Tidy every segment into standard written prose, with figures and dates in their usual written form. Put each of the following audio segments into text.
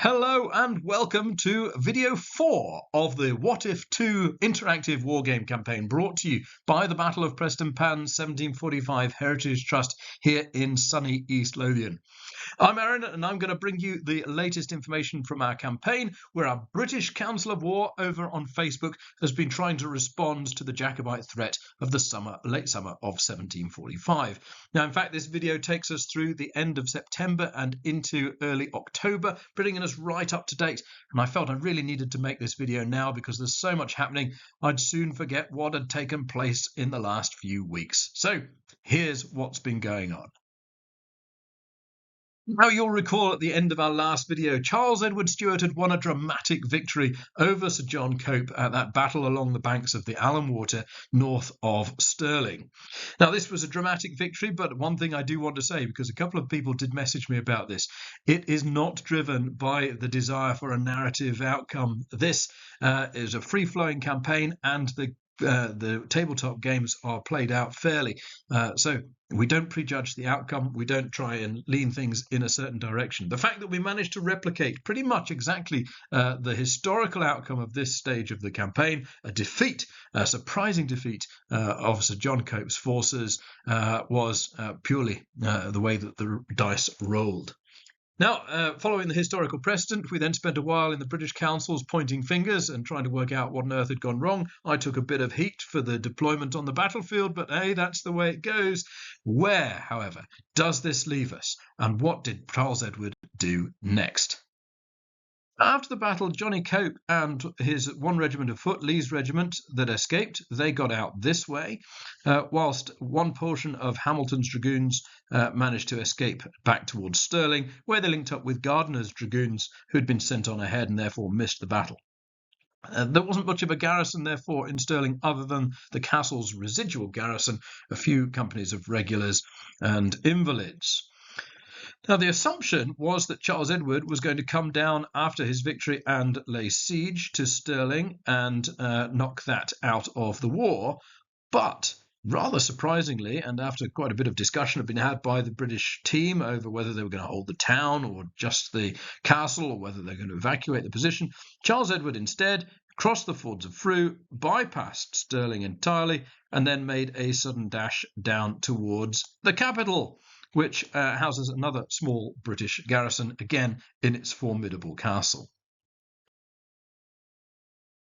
Hello and welcome to video 4 of the What If 2 interactive wargame campaign brought to you by the Battle of Preston Pans 1745 Heritage Trust here in sunny East Lothian. I'm Aaron and I'm going to bring you the latest information from our campaign where our British Council of War over on Facebook has been trying to respond to the Jacobite threat of the late summer of 1745. Now, in fact, this video takes us through the end of September and into early October, bringing us right up to date. And I felt I really needed to make this video now because there's so much happening, I'd soon forget what had taken place in the last few weeks. So here's what's been going on. Now, you'll recall at the end of our last video, Charles Edward Stuart had won a dramatic victory over Sir John Cope at that battle along the banks of the Allan Water north of Stirling. Now, this was a dramatic victory, but one thing I do want to say, because a couple of people did message me about this, it is not driven by the desire for a narrative outcome. This is a free-flowing campaign, and the tabletop games are played out fairly. So we don't prejudge the outcome. We don't try and lean things in a certain direction. The fact that we managed to replicate pretty much exactly the historical outcome of this stage of the campaign, a surprising defeat of Sir John Cope's forces, was purely the way that the dice rolled. Now, following the historical precedent, we then spent a while in the British councils pointing fingers and trying to work out what on earth had gone wrong. I took a bit of heat for the deployment on the battlefield, but hey, that's the way it goes. Where, however, does this leave us? And what did Charles Edward do next? After the battle, Johnny Cope and his one regiment of foot, Lee's regiment, that escaped, they got out this way, whilst one portion of Hamilton's dragoons managed to escape back towards Stirling, where they linked up with Gardiner's dragoons, who had been sent on ahead and therefore missed the battle. There wasn't much of a garrison, therefore, in Stirling other than the castle's residual garrison, a few companies of regulars and invalids. Now, the assumption was that Charles Edward was going to come down after his victory and lay siege to Stirling and knock that out of the war. But rather surprisingly, and after quite a bit of discussion had been had by the British team over whether they were going to hold the town or just the castle or whether they're going to evacuate the position, Charles Edward instead crossed the fords of Frew, bypassed Stirling entirely, and then made a sudden dash down towards the capital, which houses another small British garrison, again in its formidable castle.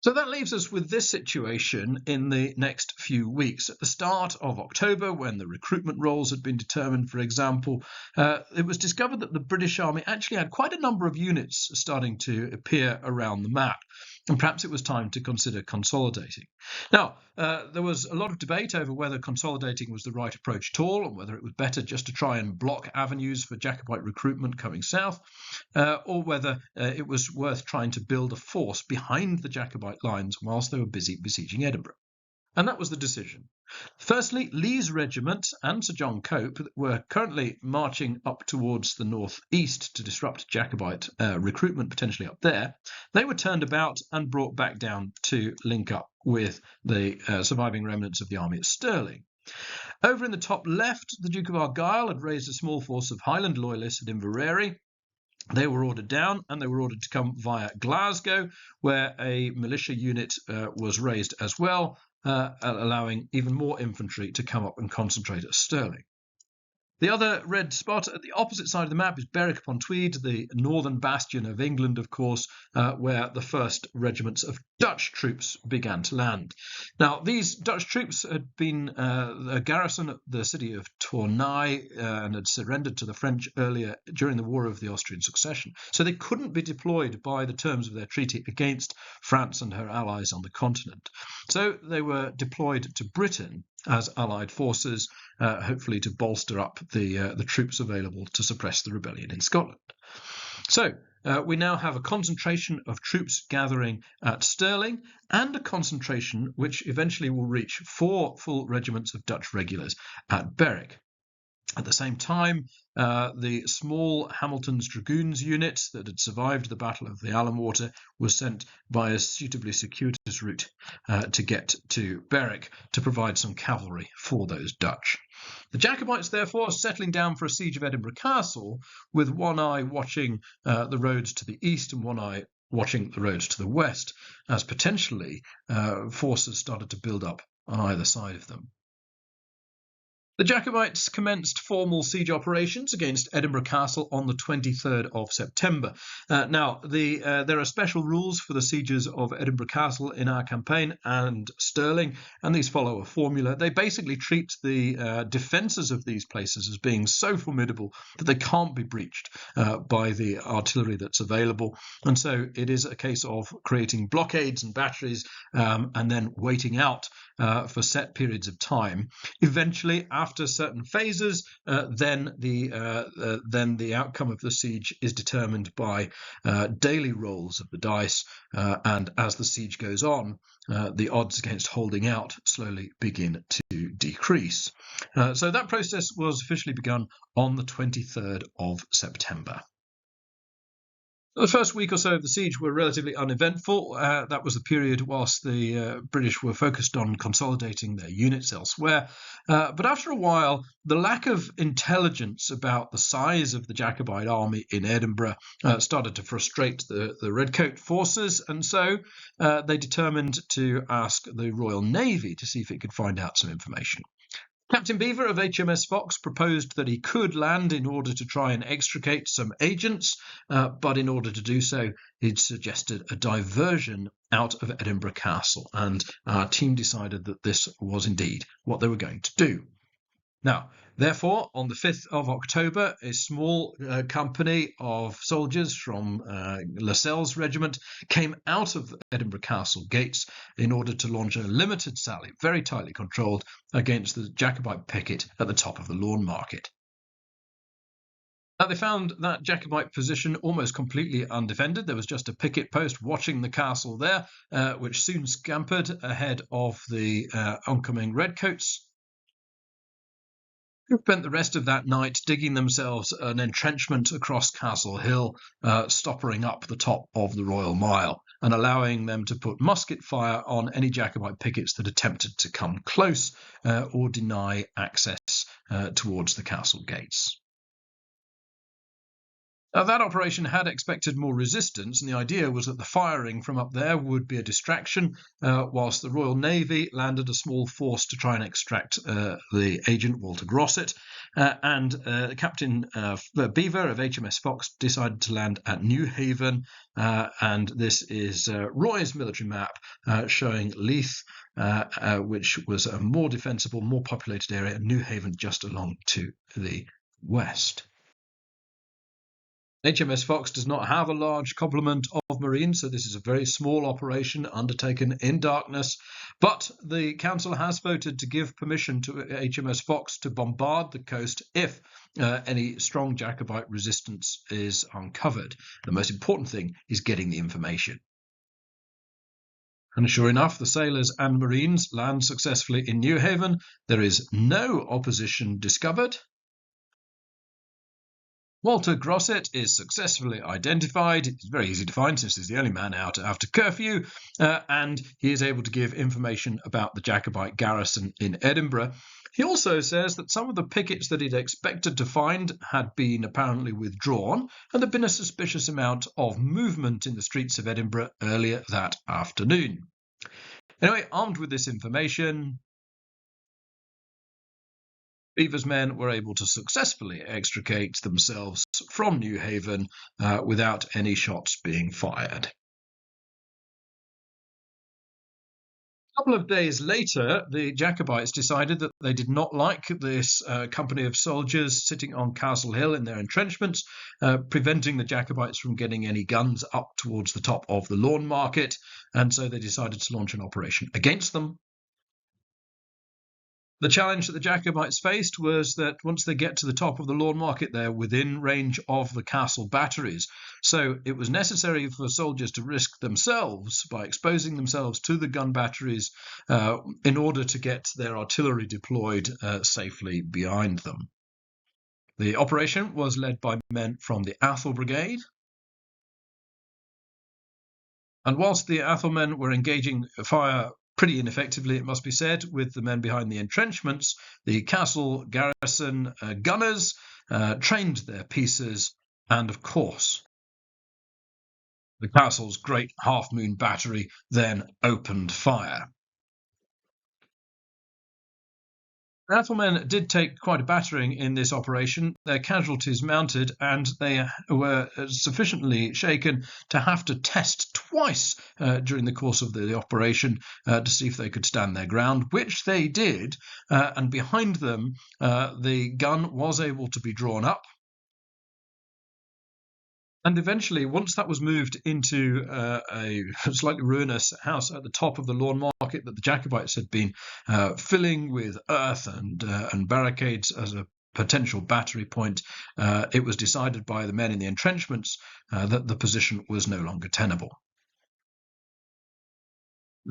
So that leaves us with this situation in the next few weeks. At the start of October, when the recruitment rolls had been determined, for example, it was discovered that the British Army actually had quite a number of units starting to appear around the map. And perhaps it was time to consider consolidating. Now, there was a lot of debate over whether consolidating was the right approach at all, and whether it was better just to try and block avenues for Jacobite recruitment coming south, or whether it was worth trying to build a force behind the Jacobite lines whilst they were busy besieging Edinburgh. And that was the decision. Firstly, Lee's regiment and Sir John Cope were currently marching up towards the northeast to disrupt Jacobite recruitment potentially up there. They were turned about and brought back down to link up with the surviving remnants of the army at Stirling. Over in the top left, the Duke of Argyll had raised a small force of Highland loyalists at Inverary. They were ordered down, and they were ordered to come via Glasgow, where a militia unit was raised as well, allowing even more infantry to come up and concentrate at Stirling. The other red spot at the opposite side of the map is Berwick-upon-Tweed, the northern bastion of England, of course, where the first regiments of Dutch troops began to land. Now, these Dutch troops had been a garrison at the city of Tournai and had surrendered to the French earlier during the War of the Austrian Succession, so they couldn't be deployed by the terms of their treaty against France and her allies on the continent. So they were deployed to Britain as allied forces, hopefully to bolster up the troops available to suppress the rebellion in Scotland. So we now have a concentration of troops gathering at Stirling, and a concentration which eventually will reach 4 full regiments of Dutch regulars at Berwick. At the same time, the small Hamilton's Dragoons unit that had survived the Battle of the Allan Water was sent by a suitably circuitous route to get to Berwick to provide some cavalry for those Dutch. The Jacobites, therefore, settling down for a siege of Edinburgh Castle, with one eye watching the roads to the east and one eye watching the roads to the west, as potentially forces started to build up on either side of them. The Jacobites commenced formal siege operations against Edinburgh Castle on the 23rd of September. Now, there are special rules for the sieges of Edinburgh Castle in our campaign and Stirling, and these follow a formula. They basically treat the defences of these places as being so formidable that they can't be breached by the artillery that's available. And so it is a case of creating blockades and batteries and then waiting out for set periods of time. Eventually, after certain phases, then the outcome of the siege is determined by daily rolls of the dice, and as the siege goes on, the odds against holding out slowly begin to decrease. So that process was officially begun on the 23rd of September. The first week or so of the siege were relatively uneventful. That was the period whilst the British were focused on consolidating their units elsewhere. But after a while, the lack of intelligence about the size of the Jacobite army in Edinburgh started to frustrate the Redcoat forces, and so they determined to ask the Royal Navy to see if it could find out some information. Captain Beaver of HMS Fox proposed that he could land in order to try and extricate some agents, but in order to do so, he'd suggested a diversion out of Edinburgh Castle, and our team decided that this was indeed what they were going to do. Now, therefore, on the 5th of October, a small company of soldiers from Lascelles Regiment came out of Edinburgh Castle gates in order to launch a limited sally, very tightly controlled, against the Jacobite picket at the top of the Lawn Market. They found that Jacobite position almost completely undefended. There was just a picket post watching the castle there, which soon scampered ahead of the oncoming Redcoats, who spent the rest of that night digging themselves an entrenchment across Castle Hill, stoppering up the top of the Royal Mile and allowing them to put musket fire on any Jacobite pickets that attempted to come close or deny access towards the castle gates. Now, that operation had expected more resistance, and the idea was that the firing from up there would be a distraction, whilst the Royal Navy landed a small force to try and extract the agent Walter Grosset, and Captain Beaver of HMS Fox decided to land at Newhaven, and this is Roy's military map showing Leith, which was a more defensible, more populated area, and Newhaven just along to the west. HMS Fox does not have a large complement of marines, so this is a very small operation undertaken in darkness. But the council has voted to give permission to HMS Fox to bombard the coast if any strong Jacobite resistance is uncovered. The most important thing is getting the information. And sure enough, the sailors and marines land successfully in Newhaven. There is no opposition discovered. Walter Grosset is successfully identified. It's very easy to find since he's the only man out after curfew, and he is able to give information about the Jacobite garrison in Edinburgh. He also says that some of the pickets that he'd expected to find had been apparently withdrawn, and there'd been a suspicious amount of movement in the streets of Edinburgh earlier that afternoon. Anyway, armed with this information, Beaver's men were able to successfully extricate themselves from Newhaven without any shots being fired. A couple of days later, the Jacobites decided that they did not like this company of soldiers sitting on Castle Hill in their entrenchments, preventing the Jacobites from getting any guns up towards the top of the Lawn Market, and so they decided to launch an operation against them. The challenge that the Jacobites faced was that once they get to the top of the Lawn Market, they're within range of the castle batteries. So it was necessary for soldiers to risk themselves by exposing themselves to the gun batteries in order to get their artillery deployed safely behind them. The operation was led by men from the Athol Brigade, and whilst the Athol men were engaging fire pretty ineffectively, it must be said, with the men behind the entrenchments, the castle garrison gunners trained their pieces, and of course the castle's great half-moon battery then opened fire. The Athelmen did take quite a battering in this operation. Their casualties mounted, and they were sufficiently shaken to have to test twice during the course of the operation to see if they could stand their ground, which they did. And behind them, the gun was able to be drawn up. And eventually, once that was moved into a slightly ruinous house at the top of the lawn market that the Jacobites had been filling with earth and barricades as a potential battery point, it was decided by the men in the entrenchments that the position was no longer tenable.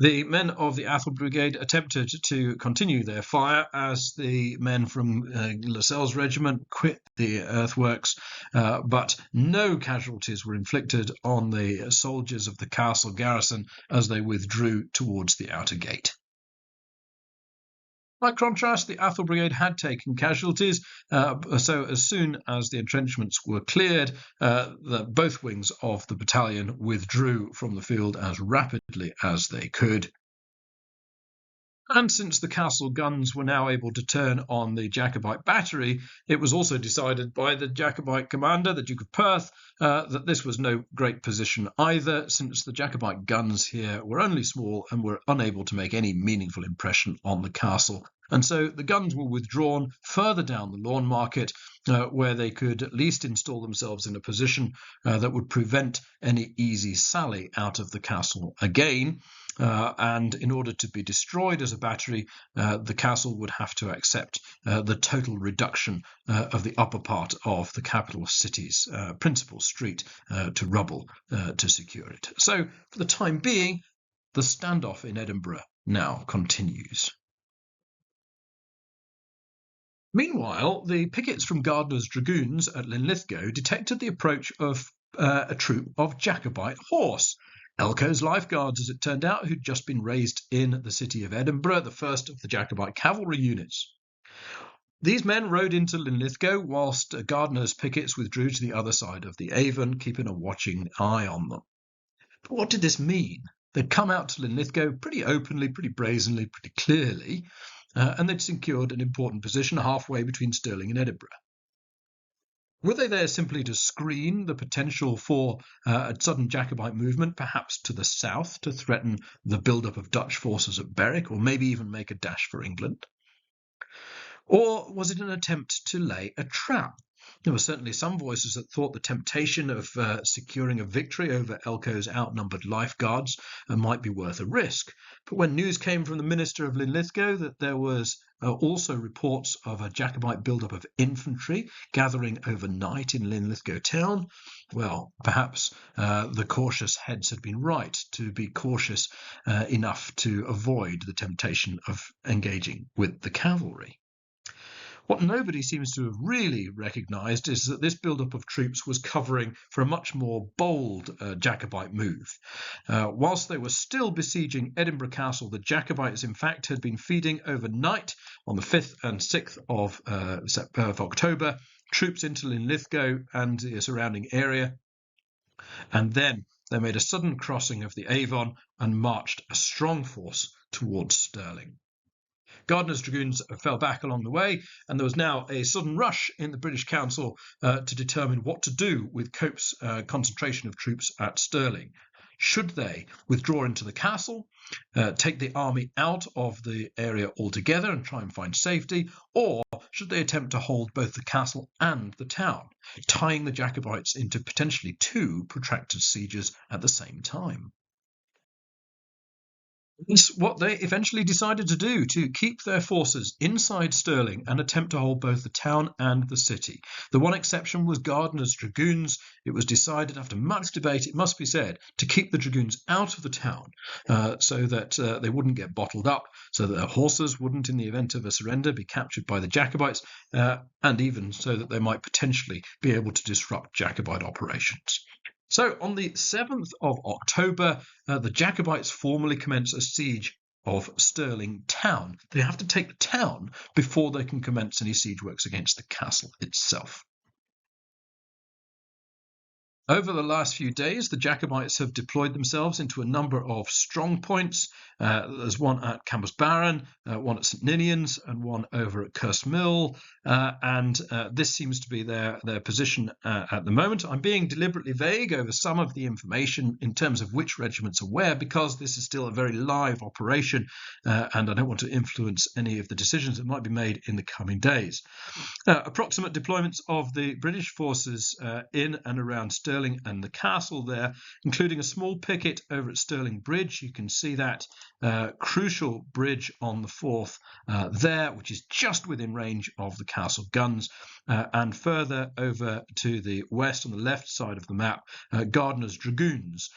The men of the Athol Brigade attempted to continue their fire as the men from Lascelles Regiment quit the earthworks, but no casualties were inflicted on the soldiers of the castle garrison as they withdrew towards the outer gate. By contrast, the Athol Brigade had taken casualties, so as soon as the entrenchments were cleared, both wings of the battalion withdrew from the field as rapidly as they could. And since the castle guns were now able to turn on the Jacobite battery, it was also decided by the Jacobite commander, the Duke of Perth, that this was no great position either, since the Jacobite guns here were only small and were unable to make any meaningful impression on the castle. And so the guns were withdrawn further down the lawn market, where they could at least install themselves in a position that would prevent any easy sally out of the castle again. And in order to be destroyed as a battery, the castle would have to accept the total reduction of the upper part of the capital city's principal street to rubble to secure it. So, for the time being, the standoff in Edinburgh now continues. Meanwhile, the pickets from Gardiner's dragoons at Linlithgow detected the approach of a troop of Jacobite horse. Elcho's Life Guards, as it turned out, who'd just been raised in the city of Edinburgh, the first of the Jacobite cavalry units. These men rode into Linlithgow whilst Gardiner's pickets withdrew to the other side of the Avon, keeping a watching eye on them. But what did this mean? They'd come out to Linlithgow pretty openly, pretty brazenly, pretty clearly, and they'd secured an important position halfway between Stirling and Edinburgh. Were they there simply to screen the potential for a sudden Jacobite movement, perhaps to the south, to threaten the build-up of Dutch forces at Berwick, or maybe even make a dash for England? Or was it an attempt to lay a trap? There were certainly some voices that thought the temptation of securing a victory over Elcho's outnumbered Life Guards might be worth a risk. But when news came from the minister of Linlithgow that there was also reports of a Jacobite build-up of infantry gathering overnight in Linlithgow town, well, perhaps the cautious heads had been right to be cautious enough to avoid the temptation of engaging with the cavalry. What nobody seems to have really recognised is that this build-up of troops was covering for a much more bold Jacobite move. Whilst they were still besieging Edinburgh Castle, the Jacobites, in fact, had been feeding overnight on the 5th and 6th of October troops into Linlithgow and the surrounding area. And then they made a sudden crossing of the Avon and marched a strong force towards Stirling. Gardiner's dragoons fell back along the way, and there was now a sudden rush in the British Council to determine what to do with Cope's concentration of troops at Stirling. Should they withdraw into the castle, take the army out of the area altogether and try and find safety, or should they attempt to hold both the castle and the town, tying the Jacobites into potentially two protracted sieges at the same time? It's what they eventually decided to do, to keep their forces inside Stirling and attempt to hold both the town and the city. The one exception was Gardiner's dragoons. It was decided, after much debate, it must be said, to keep the dragoons out of the town so that they wouldn't get bottled up, so that their horses wouldn't, in the event of a surrender, be captured by the Jacobites, and even so that they might potentially be able to disrupt Jacobite operations. So on the 7th of October, the Jacobites formally commence a siege of Stirling town. They have to take the town before they can commence any siege works against the castle itself. Over the last few days, the Jacobites have deployed themselves into a number of strong points. There's one at Campus Baron, one at St Ninians, and one over at Curse Mill. And this seems to be their position at the moment. I'm being deliberately vague over some of the information in terms of which regiments are where, because this is still a very live operation, and I don't want to influence any of the decisions that might be made in the coming days. Approximate deployments of the British forces in and around Stirling and the castle there, including a small picket over at Stirling Bridge. You can see that crucial bridge on the Forth there, which is just within range of the castle guns. And further over to the west, on the left side of the map, Gardiner's dragoons,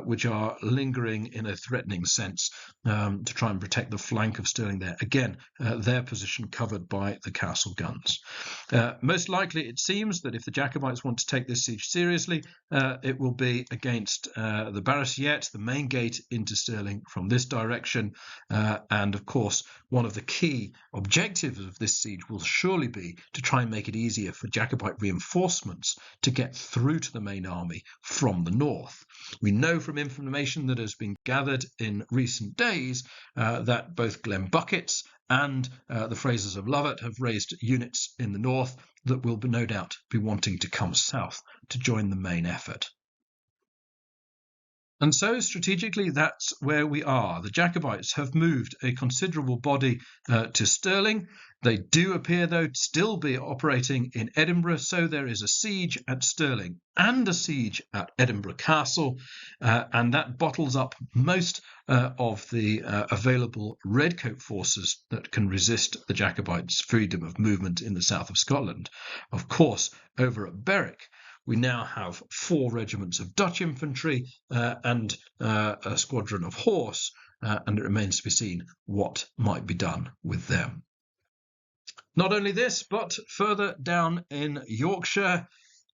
which are lingering in a threatening sense to try and protect the flank of Stirling there. Again, their position covered by the castle guns. Most likely, it seems that if the Jacobites want to take this siege seriously, it will be against the Barrasiette, the main gate into Stirling from this direction. And of course, one of the key objectives of this siege will surely be to try and make it easier for Jacobite reinforcements to get through to the main army from the north. We know from information that has been gathered in recent days that both Glen Buckets and the Frasers of Lovat have raised units in the north that will no doubt be wanting to come south to join the main effort. And so strategically, that's where we are. The Jacobites have moved a considerable body to Stirling. They do appear, though, to still be operating in Edinburgh, so there is a siege at Stirling and a siege at Edinburgh Castle, and that bottles up most of the available redcoat forces that can resist the Jacobites' freedom of movement in the south of Scotland. Of course, over at Berwick, we now have 4 regiments of Dutch infantry and a squadron of horse, and it remains to be seen what might be done with them. Not only this, but further down in Yorkshire,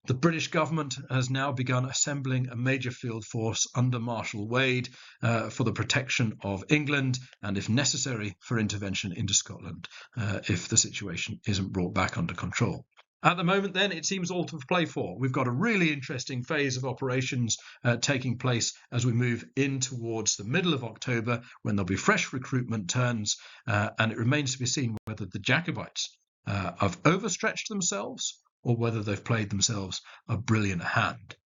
the British government has now begun assembling a major field force under Marshal Wade for the protection of England and, if necessary, for intervention into Scotland if the situation isn't brought back under control. At the moment, then, it seems all to play for. We've got a really interesting phase of operations taking place as we move in towards the middle of October, when there'll be fresh recruitment turns, and it remains to be seen whether the Jacobites have overstretched themselves or whether they've played themselves a brilliant hand.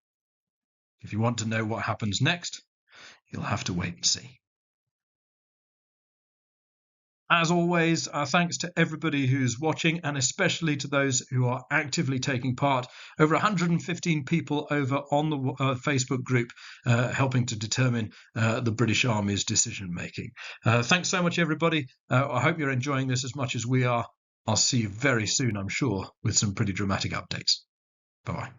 If you want to know what happens next, you'll have to wait and see. As always, thanks to everybody who's watching, and especially to those who are actively taking part. Over 115 people over on the Facebook group helping to determine the British Army's decision-making. Thanks so much, everybody. I hope you're enjoying this as much as we are. I'll see you very soon, I'm sure, with some pretty dramatic updates. Bye-bye.